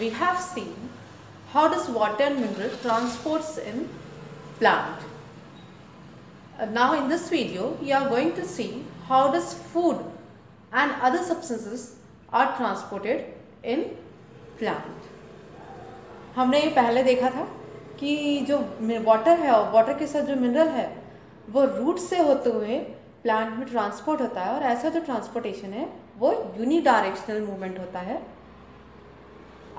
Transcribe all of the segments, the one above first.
we have seen how does water and mineral transports in plant. Now in this video we are going to see how does food and other substances are transported in plant. हमने ये पहले देखा था कि जो water है और water के साथ जो मिनरल है वो रूट से होते हुए प्लांट में ट्रांसपोर्ट होता है और ऐसा जो ट्रांसपोर्टेशन है वो यूनिडायरेक्शनल मूवमेंट होता है.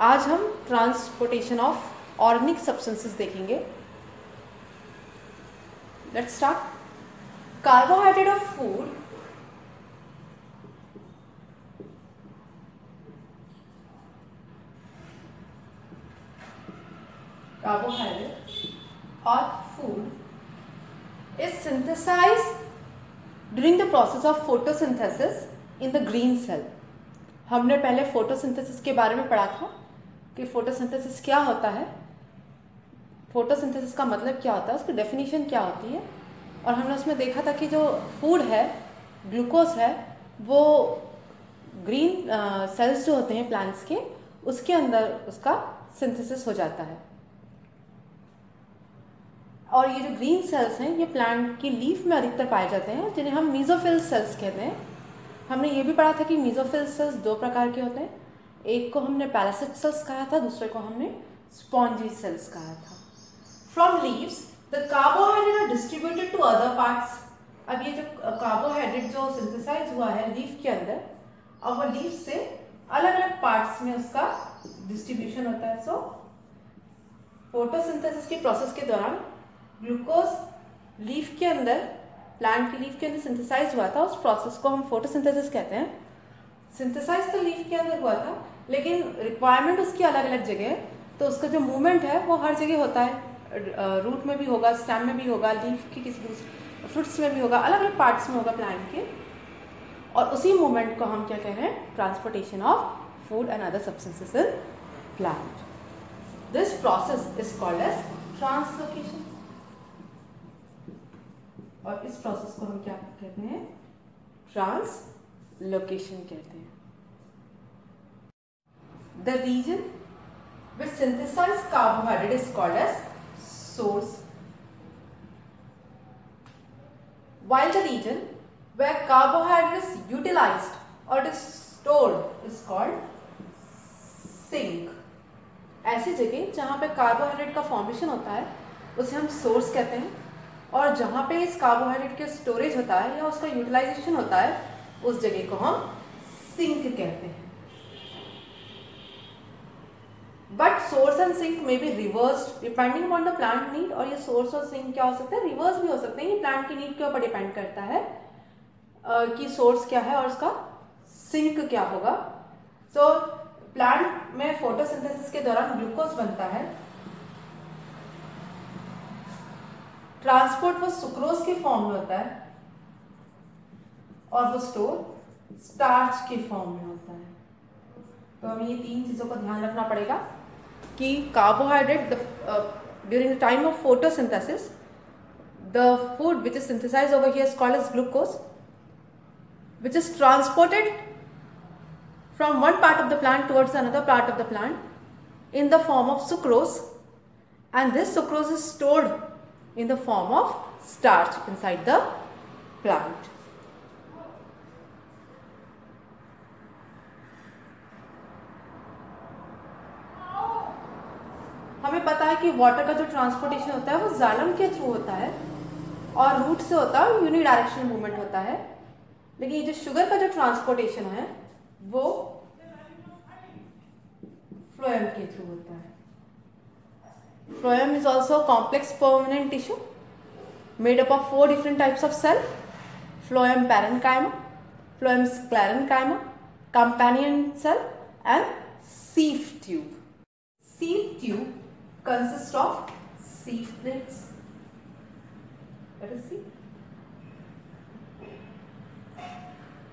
आज हम ट्रांसपोर्टेशन ऑफ ऑर्गेनिक सब्सटेंसेस देखेंगे. Let's start. Carbohydrate of food carbohydrate or food is synthesized during the process of photosynthesis in the green cell. हमने पहले फोटोसिंथेसिस के बारे में पढ़ा था कि फोटोसिंथेसिस क्या होता है, फोटोसिंथेसिस का मतलब क्या होता है, उसकी डेफिनेशन क्या होती है. और हमने उसमें देखा था कि जो फूड है, ग्लूकोज है, वो ग्रीन सेल्स जो होते हैं प्लांट्स के, उसके अंदर उसका सिंथेसिस हो जाता है. और ये जो ग्रीन सेल्स हैं ये प्लांट की लीफ में अधिकतर पाए जाते हैं, जिन्हें हम मीजोफिल सेल्स कहते हैं. हमने ये भी पढ़ा था कि मीजोफिल सेल्स दो प्रकार के होते हैं. एक को हमने पैरासिट सेल्स कहा था, दूसरे को हमने स्पॉन्जी सेल्स कहा था. From leaves the carbohydrate are distributed to other parts. अब ये जो कार्बोहाइड्रेट जो सिंथेसाइज हुआ है लीफ के अंदर, अब वो लीफ से अलग अलग पार्ट्स में उसका डिस्ट्रीब्यूशन होता है. सो फोटोसिंथेसिस की प्रोसेस के दौरान ग्लूकोज लीफ के अंदर, प्लांट की लीफ के अंदर सिंथेसाइज हुआ था. उस प्रोसेस को हम फोटोसिंथेसिस कहते हैं. सिंथेसाइज तो लीफ के अंदर हुआ था, लेकिन रिक्वायरमेंट उसकी अलग अलग जगह है, तो उसका जो मूवमेंट है वो हर जगह होता है. रूट में भी होगा, स्टेम में भी होगा, लीफ की किसी दूसरे फ्रूट्स में भी होगा, अलग अलग पार्ट्स में होगा प्लांट के. और उसी मूवमेंट को हम क्या कह रहे हैं, transportation of food and other substances in plant. This process is called as translocation. और इस प्रोसेस को हम क्या कहते हैं, ट्रांसलोकेशन कहते हैं. The reason which synthesise carbohydrate is called as source, while the region where carbohydrate is utilized or it is stored is called sink. ऐसी जगह जहां पे कार्बोहाइड्रेट का फॉर्मेशन होता है उसे हम सोर्स कहते हैं, और जहां पे इस कार्बोहाइड्रेट के स्टोरेज होता है या उसका यूटिलाइजेशन होता है उस जगह को हम सिंक कहते हैं. बट सोर्स एंड सिंक में be reversed depending upon the plant need. और ये सोर्स और सिंक क्या हो सकते हैं, रिवर्स भी हो सकते हैं. ये प्लांट की नीड के ऊपर डिपेंड करता है कि सोर्स क्या है और उसका सिंक क्या होगा. सो प्लांट में फोटोसिंथेसिस के दौरान ग्लूकोज बनता है. ट्रांसपोर्ट वो सुक्रोज के फॉर्म में होता है और वो स्टोर स्टार्च के फॉर्म में होता है. तो हमें ये तीन चीजों का ध्यान रखना पड़ेगा कि carbohydrate during the time of photosynthesis the food which is synthesised over here is called as glucose, which is transported from one part of the plant towards another part of the plant in the form of sucrose, and this sucrose is stored in the form of starch inside the plant. हमें पता है कि water का जो transportation होता है वो xylem के थ्रू होता है और रूट से होता है, यूनिडायरेक्शनल मूवमेंट होता है. लेकिन ये जो शुगर का जो ट्रांसपोर्टेशन है वो फ्लोएम के थ्रू होता है. Phloem is also complex permanent tissue made up of 4 different types of cell: phloem parenchyma, phloem sclerenchyma, companion cell, and sieve tube. Sieve tube consists of sieve plates. Let us see.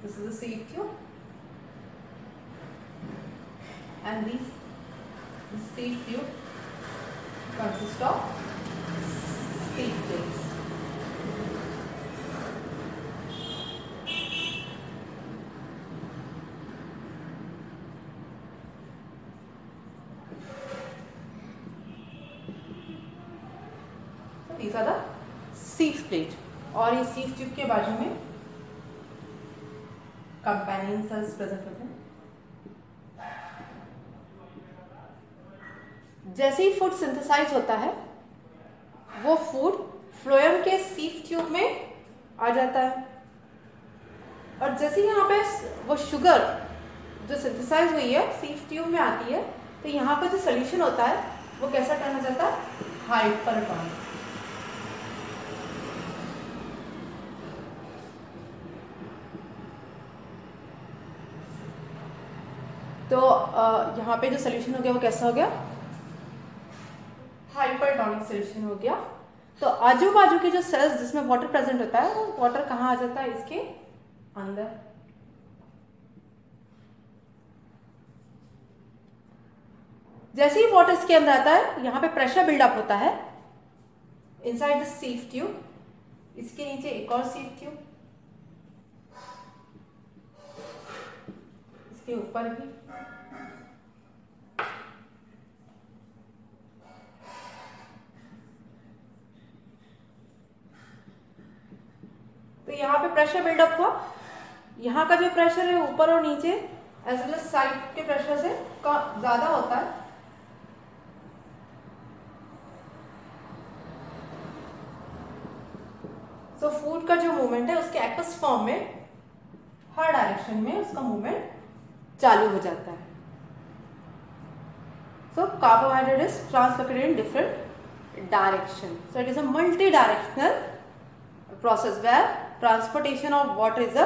This is a sieve tube, and this sieve tube consists of sieve plates. these are the sieve plate. और ये sieve tube के बाजू में companion cells present होते हैं. जैसे ही food synthesise होता है वो फूड फ्लोएम के sieve ट्यूब में आ जाता है. और जैसे यहाँ पे वो शुगर जो सिंथेसाइज हुई है sieve ट्यूब में आती है, तो यहाँ पे जो सोल्यूशन होता है वो कैसा टर्न हो जाता है, हाइपरटोनिक. तो यहाँ पे जो सोल्यूशन हो गया वो कैसा हो गया, हाइपरटोनिक सोल्यूशन हो गया. तो आजू बाजू के जो सेल्स जिसमें वाटर प्रेजेंट होता है वो वाटर कहाँ आ जाता है, इसके अंदर. जैसे ही वाटर इसके अंदर आता है यहाँ पे प्रेशर बिल्डअप होता है इनसाइड द sieve ट्यूब. इसके नीचे एक और sieve ट्यूब, इसके ऊपर भी. तो यहाँ पे प्रेशर बिल्डअप हुआ. यहाँ का जो प्रेशर है ऊपर और नीचे एज वेल एज साइड के प्रेशर से ज्यादा होता है. तो फूड का जो मूवमेंट है उसके एक्वस फॉर्म में हर डायरेक्शन में उसका मूवमेंट चालू हो जाता है. So carbohydrate is translocated in different direction. So it is a multi directional process where transportation of water is a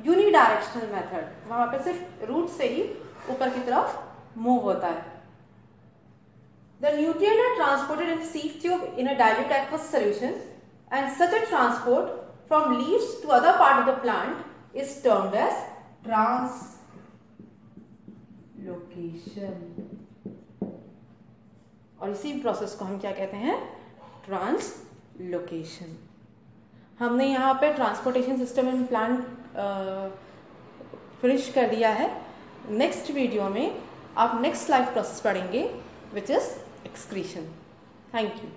unidirectional method. वहां पे सिर्फ रूट से ही ऊपर की तरफ मूव होता है. The nutrient are transported in sieve tube in a dilute aqueous solution, and such a transport from leaves to other part of the plant is termed as translocation. और इसी प्रोसेस को हम क्या कहते हैं, ट्रांसलोकेशन. हमने यहाँ पे transportation system in plant finish कर दिया है. नेक्स्ट वीडियो में आप नेक्स्ट लाइफ प्रोसेस पढ़ेंगे which is excretion. Thank you.